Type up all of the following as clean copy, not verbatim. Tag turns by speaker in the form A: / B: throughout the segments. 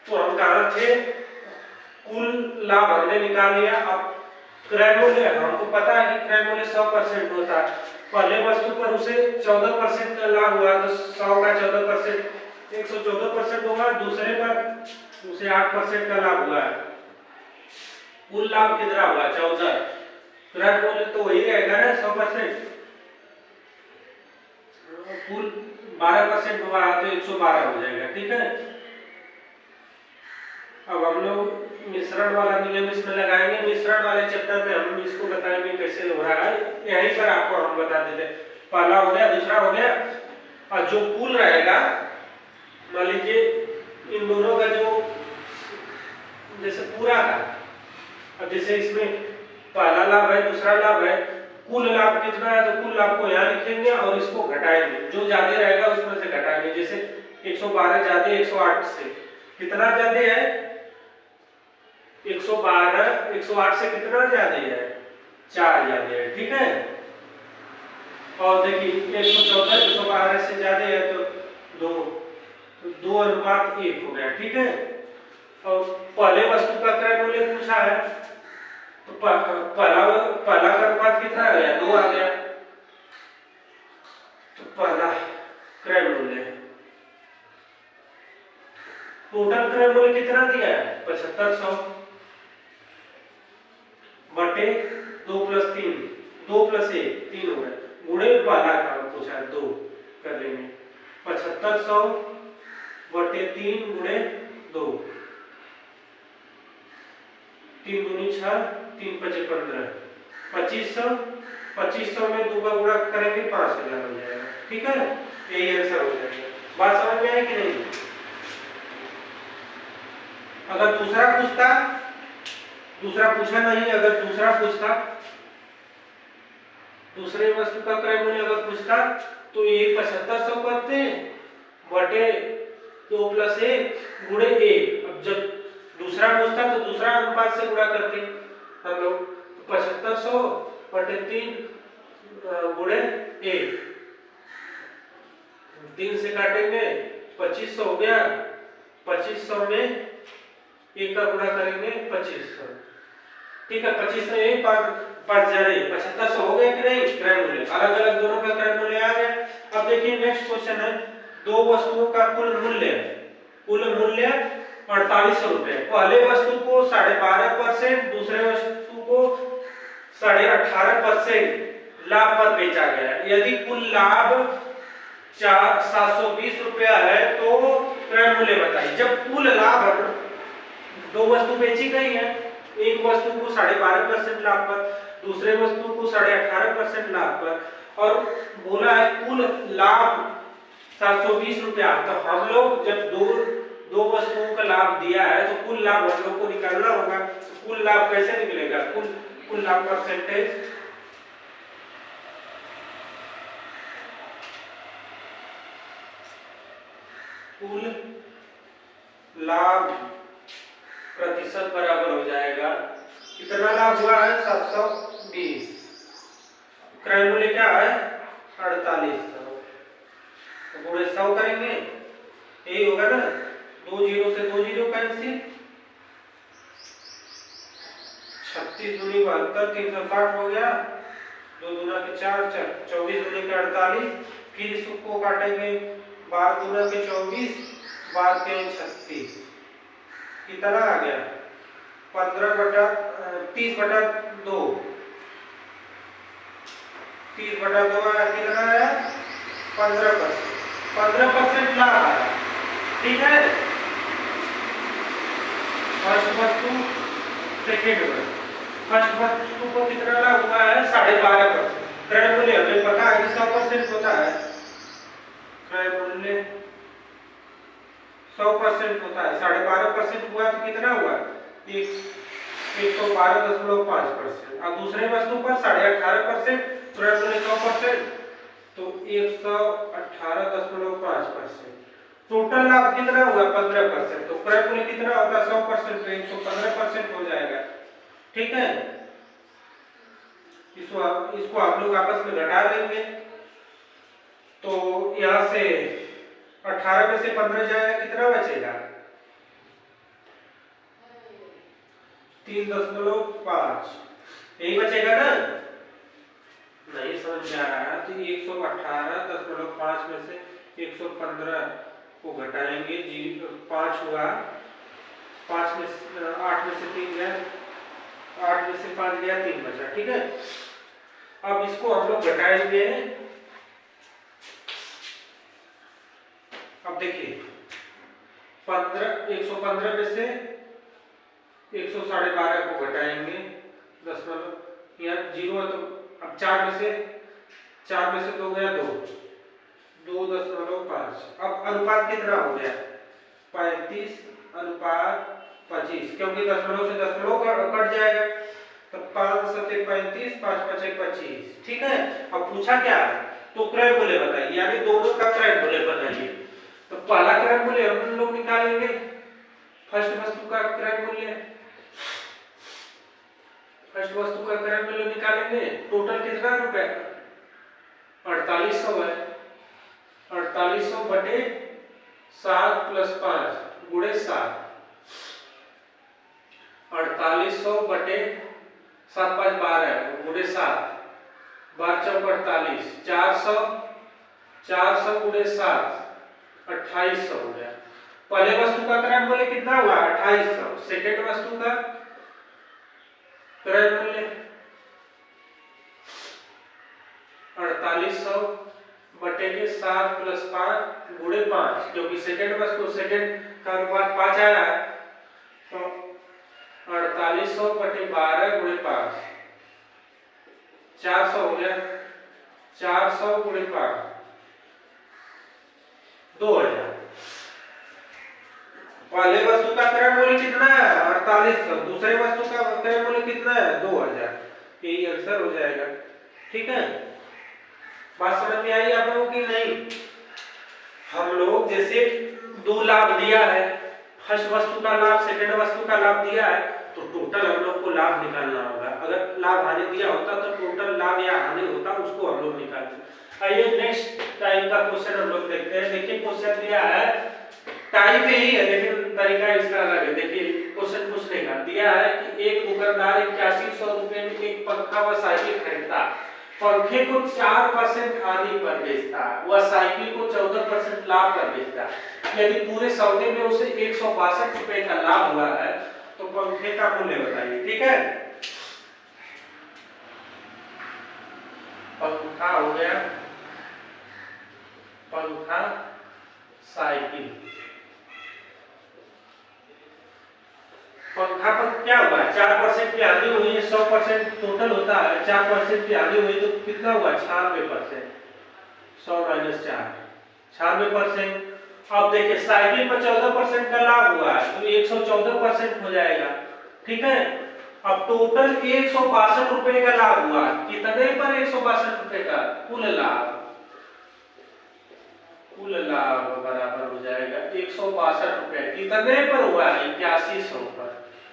A: तो हम कहाँ थे, कुल लाभ हमने निकाल लिया। अब क्रय मूल्य हमको पता है कि क्रय मूल्य 100% होता है। पहले वस्तु पर उसे 14% का लाभ हुआ तो 100 का 14% 114% होगा। दूसरे पर उसे 8% का लाभ हुआ है। कुल लाभ कितना हुआ 14। क्रय मूल्य तो वही रहेगा ना 100%। कुल 12% हुआ तो 112 हो जाएगा। ठीक है, अब हम लोग मिश्रण वाला नियम इसमें लगाएंगे। मिश्रण वाले चैप्टर में हम इसको बताएंगे कैसे हो रहा है, यहीं पर आपको हम बता देते हैं। पहला हो गया, दूसरा हो गया, और जो कुल रहेगा मान लीजिए इन दोनों का जो जैसे पूरा था, अब जैसे इसमें पहला लाभ है दूसरा लाभ है, कुल लाभ कितना है तो कुल लाभ को यहाँ लिखेंगे और इसको घटाएंगे, जो ज्यादा रहेगा उसमें से घटाएंगे। जैसे 112 ज्यादा 108 से, कितना ज्यादा है 112, 108 से कितना ज्यादा है 4 ज्यादा है। ठीक है, और देखिए 114 112 से ज्यादा है तो 2:1 हो गया। ठीक है, और पहले वस्तु का क्रय मूल्य पूछा है तो पहला का अनुपात कितना आ गया 2 आ गया। तो पहला क्रय मूल्य, टोटल क्रय मूल्य कितना दिया है 7500 बटे 2 + 3, 2 + 1 3 हो गया, गुणे पहला का पूछा है 2 कर लेंगे। 7500 बटे 3 गुणे 2, 3 दूनी 6, 3 × 5 = 15, 2500 में 2 का गुणा करेंगे 5000 हो जाएगा। ठीक है, यही आंसर हो जाएगा। बात समझ में आई कि नहीं? अगर दूसरा पूछता, दूसरा पूछा नहीं, अगर दूसरा पूछता दूसरे वस्तु का क्रय मूल्य अगर पूछता तो ये 7500 करते बटे 2 + 1 गुणे 1। अब जब दूसरा पूछता तो दूसरा अनुपात से गुणा करते हम लोग, 7500 बटे 3 गुणे 1, 3 से काटेंगे 2500 हो गया। 2500 में 1 का गुणा करेंगे 2500। ठीक है, 2500 1 5 जा रही 7500 हो गया कि नहीं क्रय मूल्य, अलग अलग दोनों का क्रय मूल्य आ गया। अब देखिए नेक्स्ट क्वेश्चन है, दो वस्तुओं का कुल मूल्य 4800 रुपए। पहले वस्तु को 12.5%, दूसरे वस्तु को 18.5% लाभ पर बेचा गया। यदि कुल लाभ 720 रुपया है तो क्रय मूल्य बताइए। जब कुल लाभ, दो वस्तु बेची गई है, एक वस्तु को 12.5% लाभ पर, दूसरे वस्तु को 18.5% लाभ पर, और बोला है कुल लाभ 720 रुपया। तो हम लोग जब दो वस्तुओं का लाभ दिया है तो कुल लाभ हम लोग को निकालना होगा। कुल लाभ कैसे निकलेगा, कुल लाभ परसेंटेज, कुल लाभ प्रतिशत बराबर हो जाएगा, कितना लाभ हुआ है 720, क्रय मूल्य क्या है 4800, तो गुणे 100 करेंगे, यही होगा ना, 2 0 से 2 0 कैंसिल, 36 दूनी 72, 360 हो गया, 2 दूना के 4, 24 दूनी के 48, फिर इसको काटेंगे 12 दूना के 24, 12 के 36, कितना आ गया 30/2, 30/2 आया, कितना आया 15% लाभ आया। ठीक है, फर्स्ट वस्तु सेकेंड वस्तु, फर्स्ट वस्तु को कितना लाभ हुआ है 12.5%। क्रय मूल्य हमें पता है कि 100% होता है, क्रय मूल्य 100% होता है, 12.5% हुआ तो कितना हुआ 112.5%, और दूसरे वस्तु पर 18.5%, क्रय मूल्य 100% तो 118.5%। टोटल लाभ कितना हुआ 15%, तो क्रय मूल्य कितना होता है 100% तो 115% हो जाएगा। ठीक है, इसको आप लोग आपस में घटा लेंगे, तो यहाँ से 18 में से 15 जाएगा, कितना बचेगा 3.5 यही बचेगा ना। नहीं समझ में आ रहा है तो 118.5 में से 115 को घटाएंगे, 5 हुआ, 5 में 8 में से 3 गया, 8 में से 5 गया, 3 बचा। ठीक है, अब इसको हम लोग घटाएंगे। अब देखिए 115 में से 112.5 को घटाएंगे, दशमलव यहाँ 0 है तो अब 4 में से 2 गया, 2.5। अब अनुपात कितना हो गया, 35:25, क्योंकि दशमलव से दशमलव कट जाएगा तो 5 सते 35, 5 पचे 25। ठीक है, अब पूछा क्या, तो क्रय मूल्य बताइए, यानी दोनों का क्रय मूल्य बताइए। तो पहला क्रय मूल्य हम लोग निकालेंगे, फर्स्ट वस्तु का क्रय मूल्य, फर्स्ट वस्तु का क्रय मूल्य निकालेंगे। टोटल कितना रुपए, 4800 है, 4800 बटे 7 + 5 गुणे 7, 4800 बटे 7 × 5 12 गुणे 7, 12 × 4 = 400 गुणे 7 2800 हो गया। पहले वस्तु का क्रय मूल्य कितना हुआ, 2800। सेकेंड वस्तु का क्रय मूल्य 4800 बटे के 7 + 5 गुणे 5, क्योंकि सेकेंड वस्तु सेकेंड का अनुपात 5 आया है, तो 4800 बटे 12 गुणे 5 400 हो गया, 400 गुणे 5 2000। पहले वस्तु का क्रय मूल्य कितना है, 4800, दूसरे वस्तु का क्रय मूल्य कितना है, 2000। यही आंसर हो जाएगा। ठीक है, बात समझ में आई आप लोगों की नहीं। हम लोग जैसे 2 लाभ दिया है, फर्स्ट वस्तु का लाभ, सेकंड वस्तु का लाभ दिया है, तो टोटल हम लोग को लाभ निकालना होगा। अगर लाभ हानि दिया होता तो टोटल लाभ या हानि होता, उसको हम लोग निकालते। आइए नेक्स्ट टाइप का क्वेश्चन हम लोग देखते हैं। देखिए क्वेश्चन दिया है, टाइप यही है लेकिन तरीका इसका अलग है। देखिए क्वेश्चन पूछने का दिया है कि एक दुकानदार 8100 रुपए में एक पंखा व साइकिल खरीदता, पंखे को 4% हानि पर बेचता, वह साइकिल को 14% लाभ पर बेचता। यदि पूरे सौदे में उसे 162 रुपए का लाभ हुआ है तो पंखे का मूल्य बताइए। ठीक है, पंखा हो गया, पंखा साइकिल, पंखा पर क्या हुआ, 4% की हानि हुई है, 100% टोटल होता है, 4% की हानि हुई तो कितना हुआ, 96%, 100 - 4 96%। अब देखिए साइकिल पर 14% का लाभ हुआ है तो 114% हो जाएगा। ठीक है, अब टोटल 162 रुपए का लाभ हुआ, कितने पर 162 रुपए का, कुल लाभ, कुल लाभ बराबर हो जाएगा 162 रुपए, कितने पर हुआ, 8100 पर।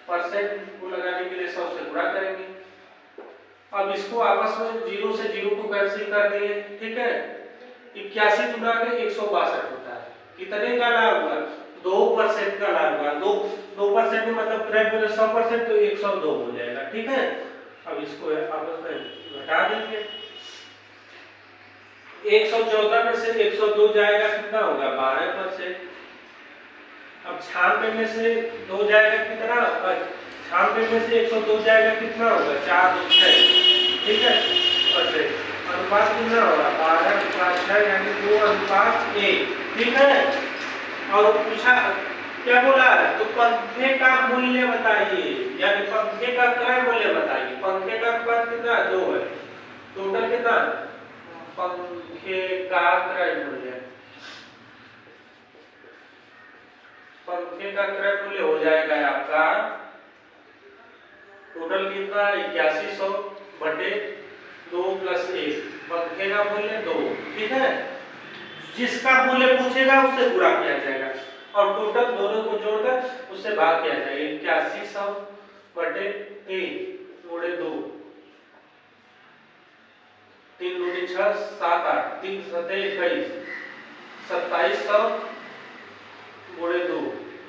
A: परसेंट को लगाने के लिए 100 से गुणा करेंगे। अब इसको आपस में 0 से 0 को कैंसिल कर दिए। ठीक है, 81 गुना के 162 होता है, कितने का लाभ हुआ, 2% का लाभ हुआ। 2% मतलब क्रय मूल्य 100% तो 102 हो जाएगा। ठीक है, अब इसको आपस में घटा देंगे। 114 में से 102 जाएगा, कितना होगा, 12%। अब 96 में से 2 जाएगा कितना, 96 में से 102 जाएगा कितना होगा, 4 2 6। ठीक है, अनुपात कितना होगा, 12:6 यानी 2:1। ठीक है, और पूछा क्या बोला है, तो पंखे का मूल्य बताइए, यानी पंखे का क्रय मूल्य बताइए। पंखे का अनुपात कितना, 2 है, टोटल कितना, पंखे का क्रय मूल्य, पंखे का क्रय मूल्य हो जाएगा आपका टोटल कितना, 8100 बटे 2 + 1, पंखे का मूल्य 2। ठीक है, जिसका मूल्य पूछेगा उससे गुणा किया जाएगा और टोटल दोनों को जोड़कर उससे भाग किया जाएगा। 8100 बटे 3 गुणे 2, 3 दूनी 6 7 8, 3 सते 21, 2700 गुणे 2,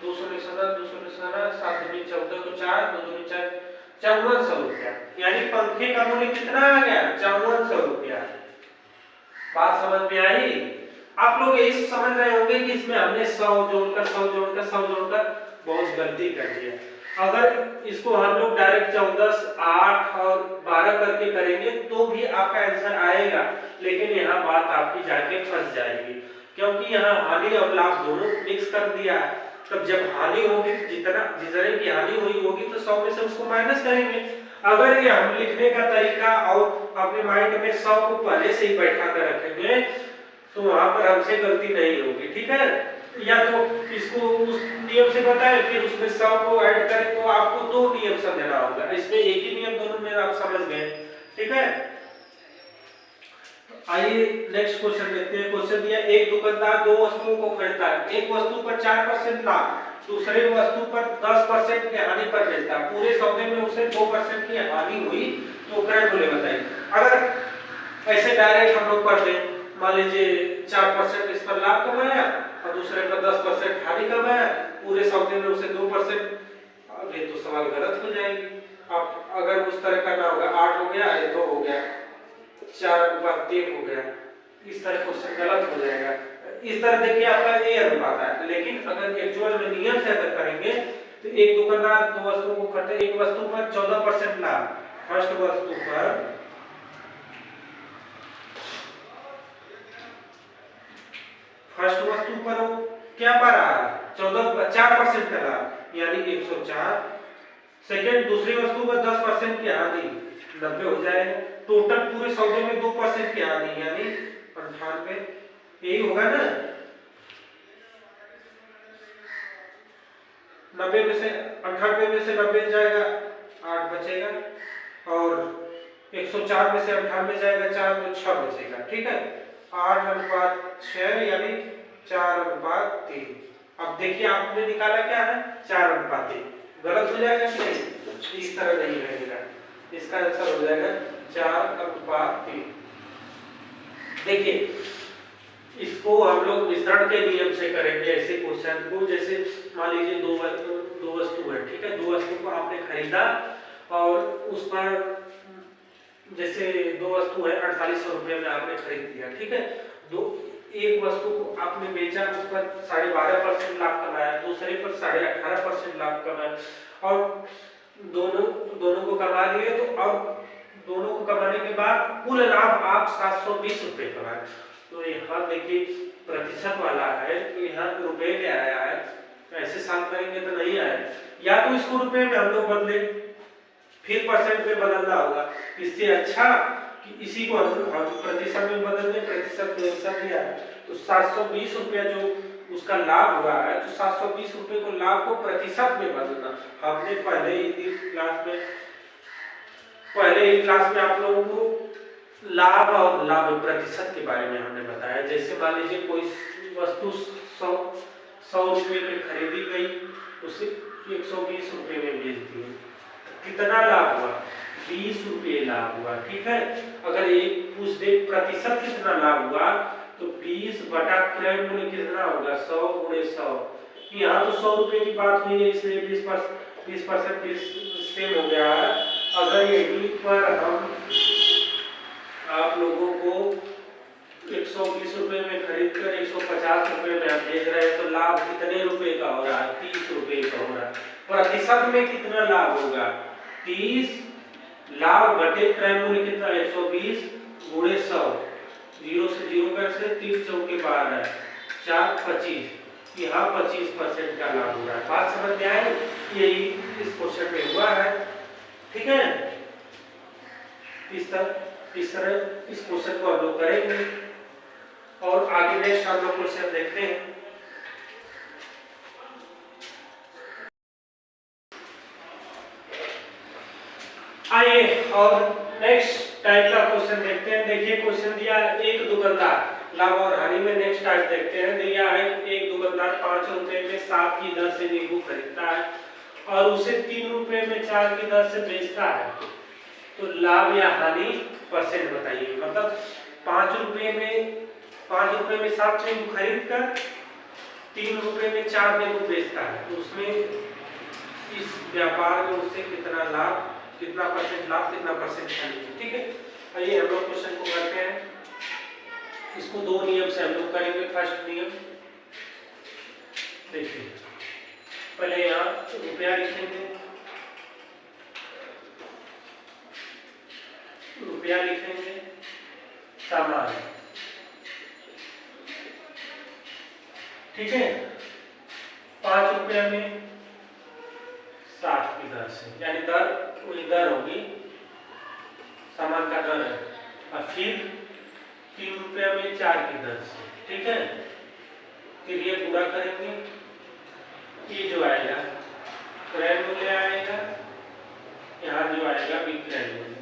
A: 200 7 दूनी 14 को 4 2 दूनी 4 5400 रुपया। यानी पंखे का मूल्य कितना आ गया 5400 रुपया। बात समझ में आई? आप लोग ये समझ रहे होंगे कि इसमें हमने 100 जोड़कर 100 जोड़कर 100 जोड़कर बहुत गलती कर दिया। अगर इसको हम लोग डायरेक्ट 14, 8 और 12 करके करेंगे तो भी आपका आंसर आएगा, लेकिन यहाँ बात आपकी जाके फंस जाएगी, क्योंकि यहाँ हानि और लाभ दोनों मिक्स कर दिया है। तब जब हानि होगी, जितने की हानि हुई होगी तो 100 में से उसको माइनस करेंगे। अगर ये हम लिखने का तरीका और अपने माइंड में 100 को पहले से ही बैठा कर रखेंगे तो वहां पर हमसे गलती नहीं होगी, ठीक है? या तो इसको उस नियम से बताएं, फिर उसमें 100 को ऐड करें तो आपको 2 नियम समझना होगा। इसमें एक ही नियम दोनों में आप समझ गए, ठीक है? आइए नेक्स्ट क्वेश्चन देखते हैं। क्वेश्चन दिया, एक दुकानदार 2 वस्तुओं को खरीदता है। एक वस्तु पर 4% लाभ, दूसरे वस्तु पर 10% की हानि पर बेचता है। पूरे सौदे में उसे 2% की हानि हुई तो क्रय मूल्य बताइए। अगर ऐसे डायरेक्ट हम लोग कर दें, मान लीजिए 4% इस पर लाभ कमाया और दूसरे पर 10% हानि कमाया, पूरे सौदे में उसे 2%, अब ये तो सवाल गलत हो जाएगी। अब अगर उस तरह करना होगा, 8 हो गया, ये 2 हो गया, 4/3 हो गया, इस तरह क्वेश्चन गलत हो जाएगा। इस तरह देखिए आपका ये अनुपात है, लेकिन अगर एक्चुअल में नियम से अगर करेंगे तो एक दुकानदार 2 वस्तुओं को खरीदता है। एक वस्तु पर 14% लाभ, फर्स्ट वस्तु पर क्या पा रहा है 4% का लाभ, यानी 104। सेकंड, दूसरी वस्तु पर 10% की हानि, 90 हो जाएगा। टोटल पूरे सौदे में 2% की हानि, यानी 98, यही होगा ना। 90 में से 98 में से 90 जाएगा, 8 बचेगा, और 104 में से 98 जाएगा 4 तो 6 बचेगा, ठीक है? 8:6 यानी 4:3। अब देखिए आपने निकाला क्या है 4:3, गलत हो जाएगा कि नहीं? इस तरह नहीं रहेगा, इसका आंसर हो जाएगा 4:3। देखिए इसको हम लोग मिश्रण के नियम से करेंगे ऐसे क्वेश्चन को। जैसे मान लीजिए दो वस्तु है, ठीक है? 2 वस्तु को आपने खरीदा और उस पर जैसे 2 वस्तु है 4800 रुपये में आपने खरीद दिया, ठीक है? एक वस्तु को आपने बेचा, उस पर 12.5% लाभ कमाया, दूसरे पर 18.5% लाभ कमाया, और दोनों को कमा लिए। तो अब दोनों को कमाने के बाद कुल लाभ आप 720 रुपये कमाए। तो यहाँ देखिए प्रतिशत वाला है तो यहाँ रुपए में आया है, ऐसे साल करेंगे तो नहीं आया। या तो इसको रुपए में हम लोग बदले, फिर परसेंट में बदलना होगा। इससे अच्छा कि इसी को हम प्रतिशत में बदल दें, प्रतिशत में ऐसा दिया है तो 720 रुपया जो उसका लाभ हुआ है, तो 720 रुपये को लाभ को प्रतिशत में बदलना। हमने पहले ही क्लास में आप लोगों को लाभ और लाभ प्रतिशत के बारे में हमने बताया। जैसे मान लीजिए कोई वस्तु 100 रुपये में खरीदी गई, उसे 120 रुपये में बेच दी, कितना लाभ हुआ 20 रुपये लाभ हुआ, ठीक है? अगर एक पूछ दे प्रतिशत कितना लाभ हुआ तो 20 बटा क्रय मूल्य कितना होगा 100 × 100। यहाँ तो 100 रुपये की बात हुई है, इसलिए 20% सेम हो गया है। अगर यही पर हम आप लोगों को 120 रुपये में खरीद कर 150 रुपये में आप बेच रहे हैं तो लाभ कितने रुपए का हो रहा है 30 रुपये का हो रहा है। प्रतिशत में कितना लाभ होगा 30, लाभ बटे क्रय मूल्य कितना 120 × 100, 0 से 0 कैसे 30 चौके 12 है 4 25, यहाँ 25% का लाभ हो रहा है। बात समझ में आए? यही इस क्वेश्चन में हुआ है, ठीक है? इस तरह इस क्वेश्चन को हम लोग करेंगे और आगे नेक्स्ट हम लोग क्वेश्चन देखते हैं। आइए और नेक्स्ट टाइप का क्वेश्चन देखते हैं। देखिए क्वेश्चन दिया एक दुकानदार, लाभ और हानि में नेक्स्ट टाइप देखते हैं। दिया है एक दुकानदार 5 रुपए में 7 की दर से नींबू खरीदता है और उसे 3 रुपए में 4 की दर से बेचता है, तो लाभ या हानि परसेंट बताइए। मतलब 5 रुपए में 7 नींबू खरीद कर ₹3 में 4 नींबू बेचता है, तो उसमें इस व्यापार में उससे कितना लाभ, कितना परसेंट लाभ, कितना परसेंट हानि। ठीक है, आइए हम लोग क्वेश्चन को करते हैं। इसको दो नियम से हम लोग करेंगे। फर्स्ट नियम देखिए, पहले यहाँ रुपया लिखेंगे, रुपया लिखेंगे, सामान, ठीक है, ₹5 में 60 की दर से, यानी दर वही दर होगी, सामान का दर है, और फिर ₹3 में 4 की दर से, ठीक है। फिर ये गुणा करेंगे, ये जो आएगा क्रय मूल्य आएगा, यहाँ जो आएगा विक्रय मूल्य।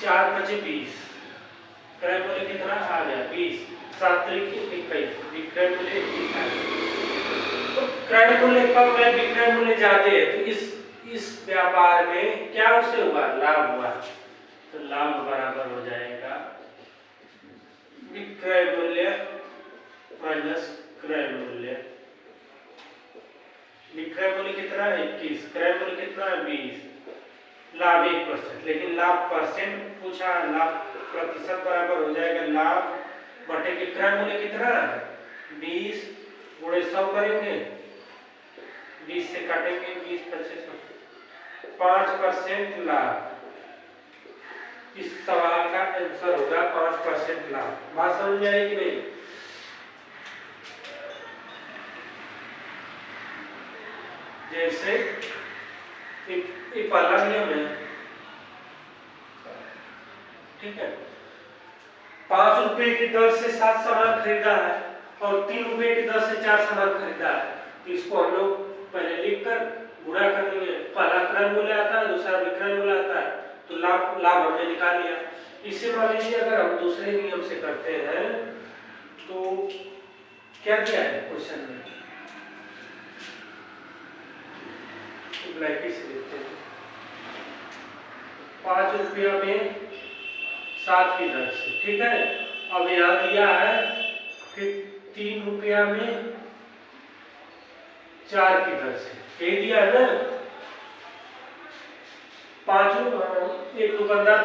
A: 4 × 5 = 20, क्रय मूल्य कितना आ गया 20, 7 × 3 = 21, विक्रय मूल्य 21 आएगा। तो क्रय मूल्य कम है, विक्रय मूल्य ज्यादा है, तो इस व्यापार में क्या उससे हुआ, लाभ हुआ। तो लाभ बराबर हो जाएगा विक्रय मूल्य माइनस क्रय मूल्य। विक्रय मूल्य कितना है 21, क्रय मूल्य कितना है 20, लाभ 1%, लेकिन लाभ परसेंट पूछा, लाभ प्रतिशत बराबर हो जाएगा लाभ बटे विक्रय मूल्य कितना 20 × 100 करेंगे, 20 से काटेंगे, 20 × 25 5% लाभ। इस सवाल का आंसर होगा 5% लाभ। बात समझ में आई कि नहीं? जैसे एक पहला नियम है, ठीक है, ₹5 की दर से 7 सामान खरीदा है और ₹3 की दर से 4 सामान खरीदा है, तो इसको हम लोग पहले लिखकर गुणा कर लेंगे। पहला क्रय मूल्य आता है, दूसरा विक्रय मूल्य आता है, तो लाभ हमने निकाल लिया। इसे मान लीजिए अगर हम दूसरे नियम से करते हैं तो क्या किया है क्वेश्चन में, ब्लैकी से देखते हैं। ₹5 में 7 की दर से, ठीक है। अब यहाँ दिया है कि ₹3 में 4 की दर से, यही दिया है ना। एक दुकानदार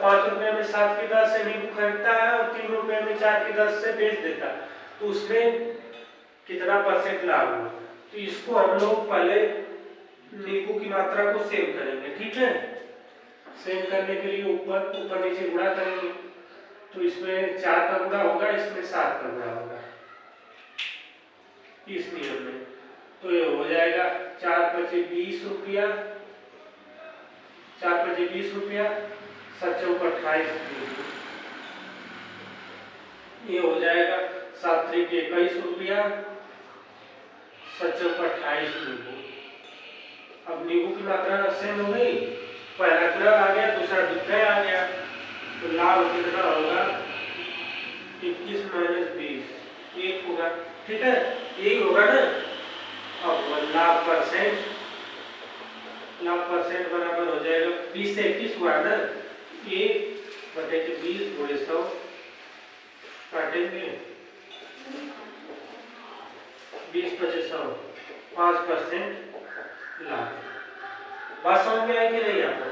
A: ₹5 में 7 की दर से नींबू खरीदता है और ₹3 में 4 की दर से बेच देता है, तो उसमें कितना परसेंट लाभ हुआ। तो इसको हम लोग पहले नींबू की मात्रा को सेव करेंगे, ठीक है। सेव करने के लिए ऊपर नीचे गुणा करेंगे, तो इसमें 4 का गुणा होगा, इसमें 7 का गुणा होगा इस नियम में। तो ये हो जाएगा 4 × 5 = 20 रुपया, 4 × 5 = 20 रुपया, 7 × 4 = 28 रुपया। ये हो जाएगा 7 × 3 = 21 रुपया, 7 × 4 = 28 रुपया। अब नींबू की मात्रा सेम हो गई, पहला क्रय आ गया, दूसरा विक्रय आ गया, तो लाभ कितना होगा 21 - 20, 1 होगा, ठीक है, यही होगा ना। अब लाभ परसेंट बराबर हो जाएगा 20 से 21 हुआ ना, 1/20 × 100 काटेंगे, 20 × 100 5% लाभ। बात समझ में आई कि नहीं आपको?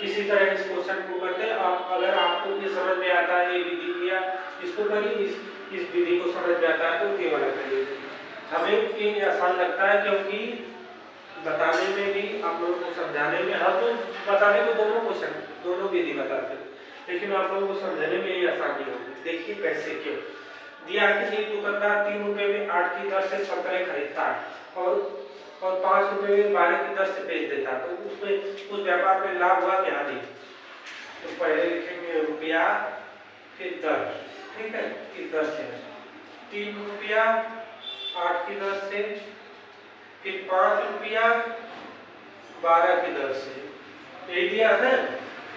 A: इसी तरह इस क्वेश्चन को करते हैं। आप अगर आपको ये समझ में आता है, ये विधि किया, इसको करिए, इस विधि को समझ में आता है तो ये वाला करिए। हमें ये आसान लगता है क्योंकि बताने में भी, आप लोगों को समझाने में, हम तो बताने को दोनों विधि बताते हैं, लेकिन आप लोगों को समझाने में ये आसानी होगी। देखिए कैसे, क्यों दिया कि एक दुकानदार ₹3 में 8 की दर से संतरे खरीदता है और ₹5 में 12 की दर से बेच देता है, तो उसमें उस व्यापार में लाभ हुआ क्या नहीं। तो पहले लिखेंगे रुपया, फिर दर, ठीक है, किस दर से, ₹3 8 की दर से, फिर ₹5 12 की दर से, यही दिया है।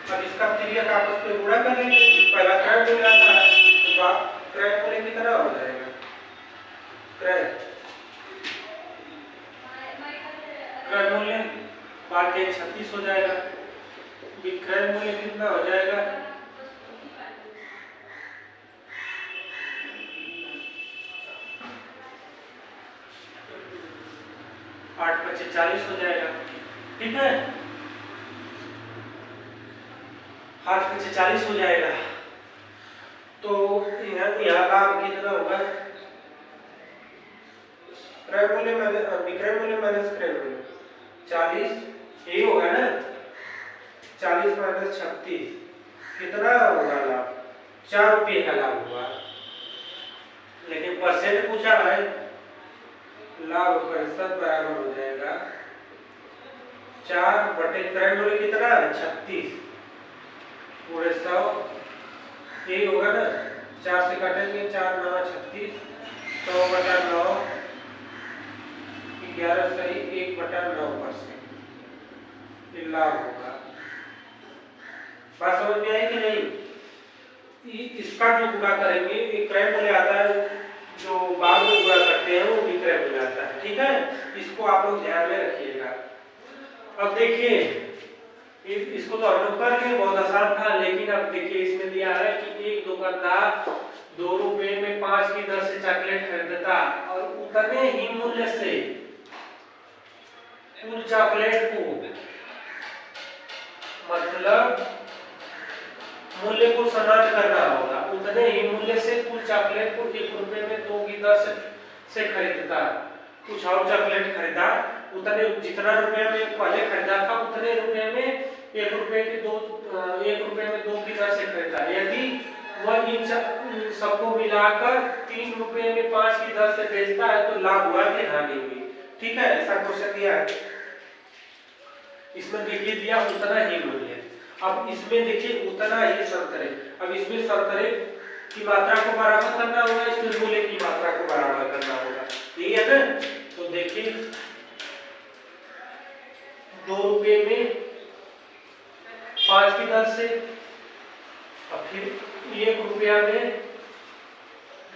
A: अब इसका तिर्यक आपस में गुणा कर लेंगे, पहला क्रय मूल्य आता है, तो क्रय मूल्य कितना हो जाएगा, क्रय मूल्य 36 हो जाएगा, विक्रय मूल्य कितना हो जाएगा 8 पच्चीस 40 हो जाएगा, ठीक है, 8 पच्चीस 40 हो जाएगा। तो यहाँ लाभ कितना होगा, क्रय मूल्य विक्रय मूल्य माइनस क्रय मूल्य 40, यही होगा ना, 40 माइनस 36 कितना होगा लाभ, 4 रुपये का लाभ होगा। लेकिन परसेंट पूछा है, लाभ प्रतिशत बराबर हो जाएगा 4 बटे क्रय मूल्य कितना है 36 पूरे 100, यही होगा ना, 4 से काटेंगे 4 9 36, 100 बटा 9 11 सही 1 बटा 9% लाभ होगा। बात समझ में आई कि नहीं। इसका जो गुणा करेंगे, एक क्रय मूल्य आता है, जो बाद में गुणा करते हैं वो विक्रय मूल्य आता है, ठीक है, इसको आप लोग ध्यान में रखिएगा। अब देखिए, इसको तो हम लोग कर लिए, बहुत आसान था, लेकिन अब देखिए इसमें दिया है कि एक दुकानदार 2 रुपए में 5 की दर से चॉकलेट खरीदता और उतने ही मूल्य से कुल चॉकलेट को, मतलब मूल्य को समान करना होगा, उतने ही मूल्य से कुल चॉकलेट को 1 रुपए में 2 की दर से खरीदता। कुछ और चॉकलेट खरीदा, उतने जितना रुपए में पहले खरीदा था उतने रुपए में 1 रुपए में 2 की दर से खरीदा। यदि वह इन सबको मिलाकर 3 रुपए में 5 की दर से बेचता है तो लाभ हुआ कि हानि हुई, ठीक है, ऐसा क्वेश्चन दिया है। इसमें देखिए दिया उतना ही मूल्य, अब इसमें देखिए उतना ही संतरे, अब इसमें संतरे की मात्रा को बराबर करना होगा, इसमें मूल्य की मात्रा को बराबर करना होगा, यही है ना। तो देखिए 2 रुपए में 5 की दर से, और फिर 1 रुपया में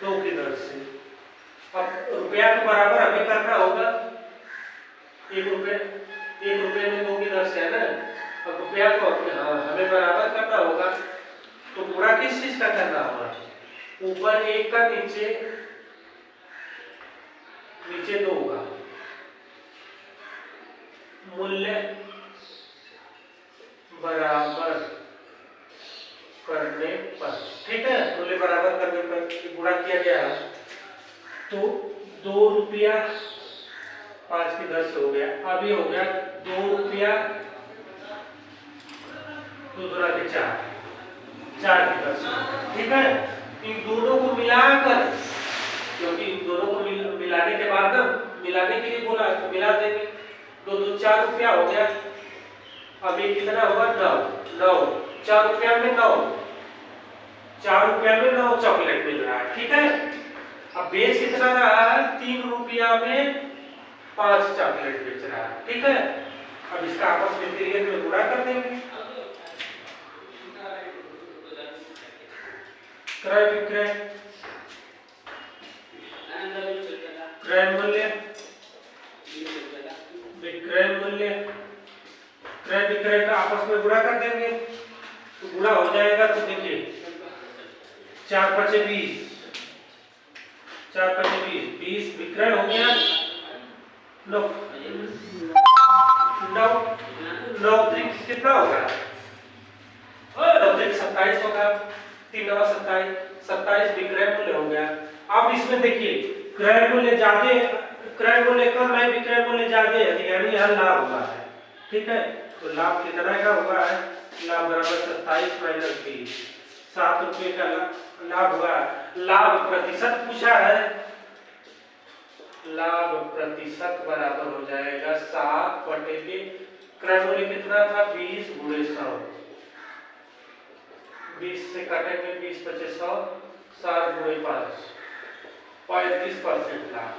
A: 2 की दर से। अब रुपया को बराबर हमें करना होगा, 1 रुपए में 2 की दर से है ना, अब रुपया को हमें बराबर करना होगा, तो पूरा किस चीज का करना होगा, ऊपर 1 का नीचे 2 का मूल्य बराबर करने पर, ठीक है, मूल्य बराबर करने पर गुणा किया गया, तो 2 रुपया 5 की दर से हो गया। अब ये हो गया 2 रुपया 2 दूना के 4 की दर से, ठीक है। इन दोनों को मिलाकर, क्योंकि इन दोनों को मिलाने के बाद ना, मिलाने के लिए बोला तो मिला देंगे, 2 2 4 रुपया हो गया। अब ये कितना हुआ 9 4 रुपया में 9 चॉकलेट मिल रहा है, ठीक है। अब बेच कितना रहा है, 3 रुपया में 5 चॉकलेट बेच रहा है, ठीक है। अब इसका आपस में पीरियड में गुणा कर देंगे, क्रय विक्रय, क्रय मूल्य विक्रय मूल्य, क्रय विक्रय का आपस में गुणा कर देंगे, तो गुणा हो जाएगा। तो देखिए 4 5 20, 4 5 20 विक्रय हो गया, 9 कितना होगा, 27 होगा, 3 9 27, 27 विक्रय मूल्य हो गया। अब इसमें देखिए क्रय मूल्य ज्यादा, क्रय मूल्य कम है, विक्रय मूल्य ज्यादा है, यानी यहाँ लाभ हुआ है, ठीक है। तो लाभ कितना का हुआ है, लाभ बराबर 27 माइनस 20, 7 रुपये का लाभ हुआ। लाभ प्रतिशत पूछा है, लाभ प्रतिशत बराबर हो जाएगा 7 बटे के क्रय मूल्य कितना था 20 गुणे 100, 20 से काटेंगे 20 25 100, 7 गुणे 5 35% लाभ।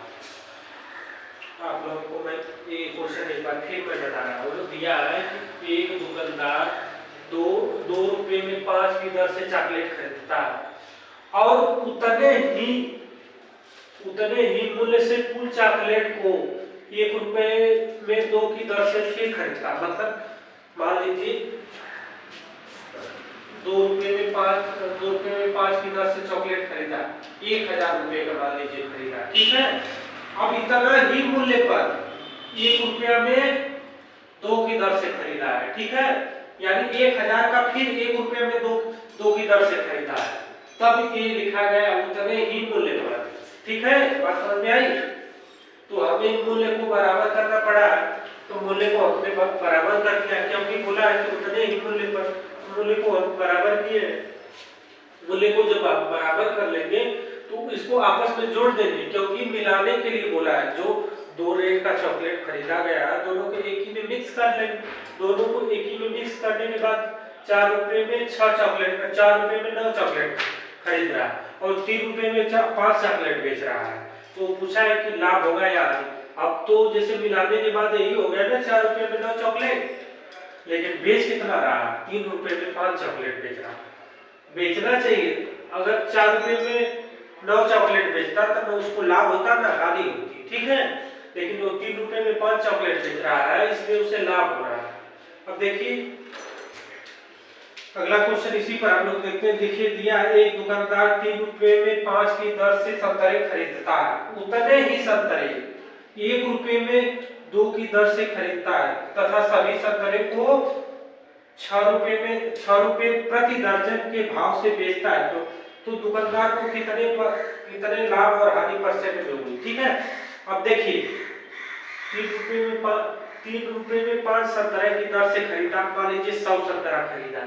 A: आप लोगों को मैं ये क्वेश्चन एक बार फिर मैं बता रहा हूँ, दिया है कि एक दुकानदार 2 रुपए में 5 की दर से चॉकलेट खरीदता है और उतने ही मूल्य से कुल चॉकलेट को 1 रुपए में 2 की दर से फिर खरीदता, मतलब मान लीजिए 2 रुपए में 5 की दर से चॉकलेट खरीदा, 1000 रुपए का मान लीजिए खरीदा, ठीक है। अब इतना ही मूल्य पर 1 रुपया में 2 की दर से खरीदा है, ठीक है, यानी 1000 का फिर 1 रुपया में 2 की दर से खरीदा है, तब ये लिखा गया उतने ही मूल्य पर, ठीक है, बात समझ में आई। तो हमें मूल्य को बराबर करना पड़ा, तो मूल्य को हमने बराबर कर दिया, क्योंकि बोला है कि उतने ही मूल्य पर, मूल्य को हम बराबर किए। मूल्य को जब आप बराबर कर लेंगे तो इसको आपस में जोड़ देंगे, क्योंकि मिलाने के लिए बोला है। जो 2 रेट का चॉकलेट खरीदा गया, दोनों को एक ही में मिक्स कर लेंगे। दोनों को एक ही में मिक्स करने के बाद 4 रुपए में 6 चॉकलेट, 4 रुपए में 9 चॉकलेट खरीद रहा है और 3 रुपए में 5 चॉकलेट बेच रहा है। तो पूछा है कि लाभ होगा या नहीं। अब तो जैसे मिलाने के बाद यही हो गया ना, 4 रुपए में 9 चॉकलेट, लेकिन बेच कितना रहा, 3 रुपए में 5 चॉकलेट बेच रहा। बेचना चाहिए, अगर 4 रुपए में 9 चॉकलेट बेचता तब उसको लाभ होता ना, हानि होती, ठीक है, लेकिन वो 3 रुपए में 5 चॉकलेट बेच रहा है, इसलिए उसे लाभ हो रहा है। अब देखिए अगला क्वेश्चन इसी पर हम लोग देखते हैं। देखिए दिया है, एक दुकानदार 3 रुपए में 5 की दर से संतरे खरीदता है, उतने ही संतरे 1 रुपए में 2 की दर से खरीदता है तथा सभी संतरे को 6 रुपए प्रति दर्जन के भाव से बेचता है। तो दुकानदार को कितने लाभ और हानि परसेंट में होगी, ठीक है। अब देखिए 3 रुपए में 5 संतरा की दर से खरीदा, मान लीजिए 100 संतरा खरीदा।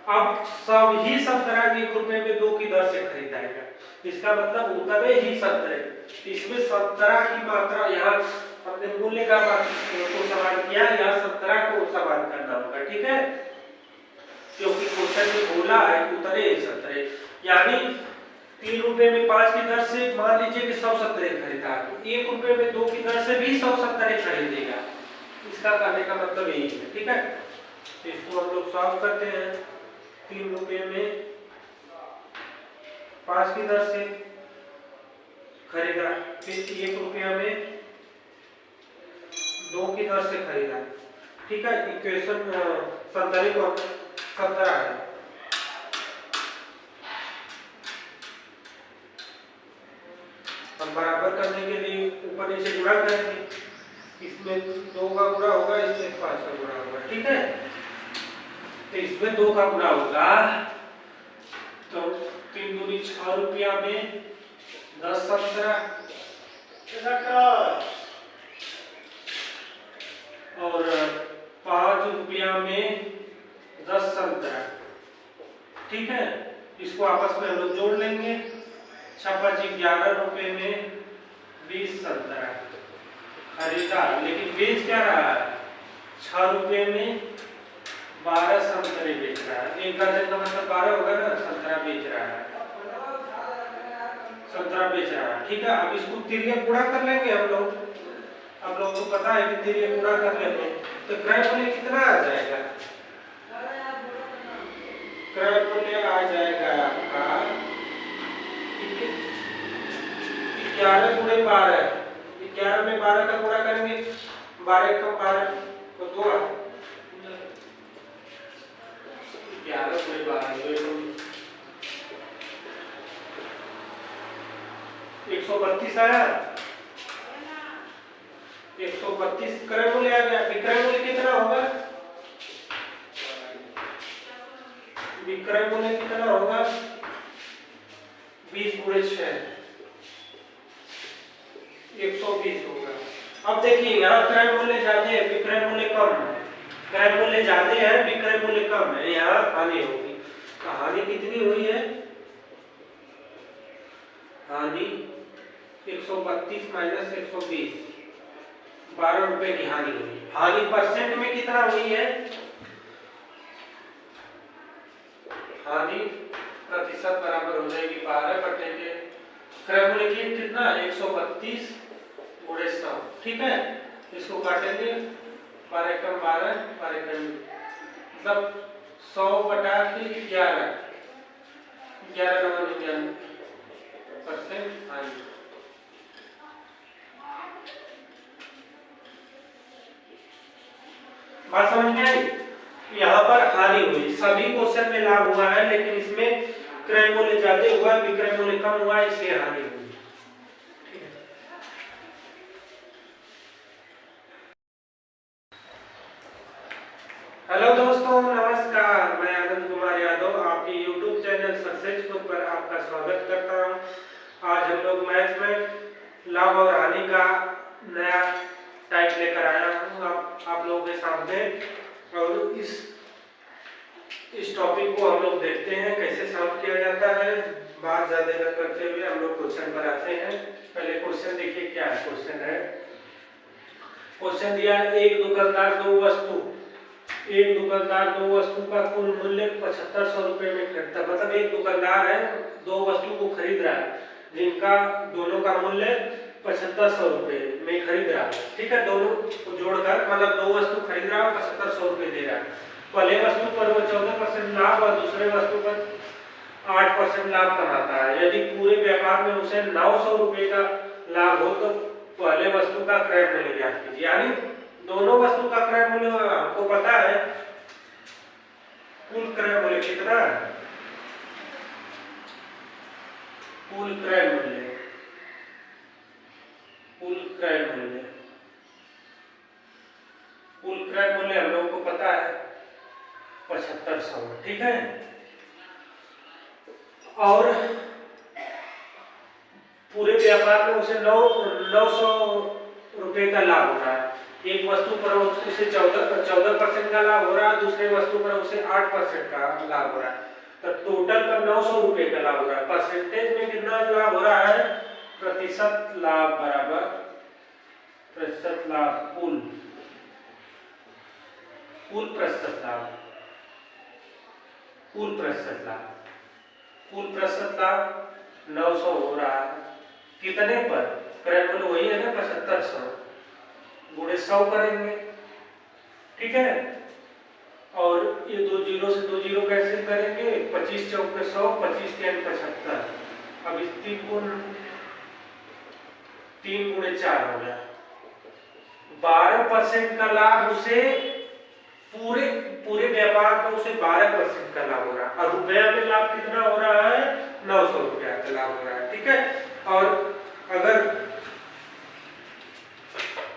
A: अब सभी संतरा 1 रुपए में 2 की दर से खरीदाएगा, इसका मतलब उतने ही संतरे। इसमें संतरा की मात्रा, यहाँ हमने मूल्य का को सवाल किया, यहाँ संतरा को सवाल करना होगा, ठीक है, क्योंकि क्वेश्चन में बोला है कि उतने ही संतरे, यानी 3 रुपए में 5 की दर से मान लीजिए कि 100 संतरे खरीदा, तो 1 रुपए में 2 की दर से भी 100 संतरे खरीदेगा। इसका कहने का मतलब यही है, ठीक है। तो इसको हम लोग सॉल्व करते हैं। 3 रुपए में 5 की दर से खरीदा, फिर 1 रुपया में 2 की दर से खरीदा, ठीक है। इक्वेशन संतरे को संतरा है, हम बराबर करने के लिए ऊपर नीचे गुणा करेंगे, इसमें 2 का गुणा होगा, इसमें 5 का गुणा होगा, ठीक है। तो इसमें 2 का गुणा होगा, तो 3 दूनी 6 रुपया में 10 संतरा और 5 रुपया में 10 संतरा, ठीक है। इसको आपस में हम लोग जोड़ लेंगे। 11 रुपए में 20 संतरा खरीदा, लेकिन बेच क्या रहा है, 6 रुपए में 12 संतरे बेच रहा है। 1 दर्जन का मतलब 12 होगा ना, संतरा बेच रहा है, संतरा बेच रहा है, ठीक है। अब इसको तिर्यक गुणा कर लेंगे हम लोग, आप लोगों को पता है कि तिर्यक गुणा कर लेंगे तो क्रय मूल्य कितना आ जाएगा, क्रय मूल्य आ जाएगा आपका 11 गुणे 12, 11 में 12 का गुणा करेंगे, 12 का 12 तो 2, 11 गुणे 12 132 आया, 132 क्रय मूल्य आ गया। विक्रय मूल्य कितना होगा, विक्रय मूल्य कितना होगा, 20 गुणे 6 120 होगा। अब देखिए यहाँ क्रय मूल्य ज्यादा है, विक्रय मूल्य कम है, क्रय मूल्य ज्यादा है, विक्रय मूल्य कम है, यहाँ हानि होगी। तो हानि कितनी हुई है, हानि 132 माइनस 120, 12 रुपए की हानि हुई। हानि परसेंट में कितना हुई है, हानि प्रतिशत बराबर हो जाएगी 12 बटे के क्रय मूल्य की कितना 132 गुणे 100, ठीक है। इसको काटेंगे, 12 कम 12, 12 कम मतलब 100 बटा के 11, 11% हानि। बात समझ में आई। यहाँ पर हानि हुई, सभी क्वेश्चन में लाभ हुआ है, लेकिन इसमें क्रय मूल्य ज्यादा हुआ, विक्रय मूल्य कम हुआ, इसलिए हानि हुई। लोग मैथ में लाभ और हानि का नया टाइप लेकर आया हूँ आप लोगों के सामने। और इस टॉपिक को हम लोग देखते हैं कैसे सॉल्व किया जाता है। बात ज्यादा करते हुए हम लोग क्वेश्चन पर आते हैं। पहले क्वेश्चन देखिए क्या है। क्वेश्चन दिया है एक दुकानदार दो वस्तु का कुल मूल्य 7500 रुपए में खरीदता है। मतलब एक दुकानदार है, दो वस्तु को खरीद रहा है जिनका दोनों का मूल्य 7500 रुपए में खरीद रहा है। ठीक है, दोनों को जोड़कर मतलब दो वस्तु खरीद रहा है और 7500 रुपए दे रहा है। पहले वस्तु पर वो 14% लाभ और दूसरे वस्तु पर 8% लाभ कमाता है। यदि पूरे व्यापार में उसे 900 रुपए का लाभ हो तो पहले वस्तु का क्रय मूल्य ज्ञात कीजिए। यानी दोनों वस्तु का क्रय मूल्य हमको पता है, कुल क्रय मूल्य कितना है, कुल क्रय मूल्य हम लोगों को पता है 7500। ठीक है, और पूरे व्यापार में उसे 900 रुपए का लाभ हो रहा है। एक वस्तु पर उसे 14% का लाभ हो रहा है, दूसरे वस्तु पर उसे 8% का लाभ हो रहा है। तो टोटल पर 900 रुपए का लाभ हो रहा है। परसेंटेज में कितना लाभ हो रहा है, प्रतिशत लाभ बराबर प्रतिशत लाभ कुल प्रतिशत लाभ 900 हो रहा है। कितने पर, क्रय मूल्य वही है ना 7500 गुणे 100 करेंगे। ठीक है, और ये दो जीरो से दो जीरो कैंसिल करेंगे, 25 चौके 100, 25 के 75। अब इस 3 गुणे 4 हो गया। 12% का लाभ उसे पूरे व्यापार में उसे 12% का लाभ हो रहा है। और रुपया में लाभ कितना हो रहा है, 900 रुपया का लाभ हो रहा है। ठीक है, और अगर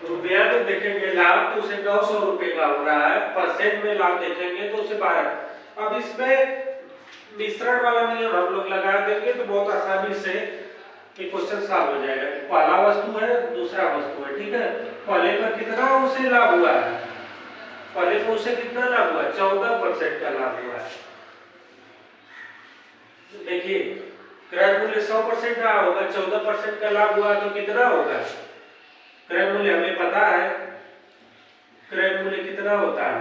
A: रुपया में देखेंगे लाभ तो उसे 900 रुपए का हो रहा है, परसेंट में लाभ देखेंगे तो उसे 12। अब इसमें मिश्रण वाला नियम हम लोग लगा देंगे तो बहुत आसानी से ये क्वेश्चन सॉल्व हो जाएगा। पहला वस्तु है, दूसरा वस्तु है। ठीक है, पहले का कितना उसे लाभ हुआ है, पहले को उसे कितना लाभ हुआ है, 14% का लाभ हुआ है। देखिए क्रय मूल्य 100% का होगा, 14% का लाभ हुआ तो कितना होगा, क्रय मूल्य हमें पता है, क्रय मूल्य कितना होता है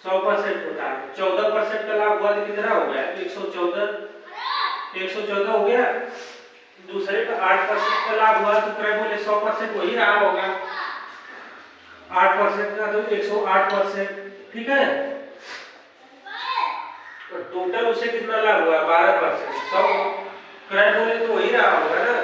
A: 100% होता है। 14% का लाभ हुआ तो कितना हो गया, 114 हो गया। दूसरे का 8% का लाभ हुआ तो क्रय मूल्य 100% वही रहा होगा, 8% का तो 108%। ठीक है, तो टोटल उसे कितना लाभ हुआ 12%। 100 क्रय मूल्य तो वही रहा होगा ना।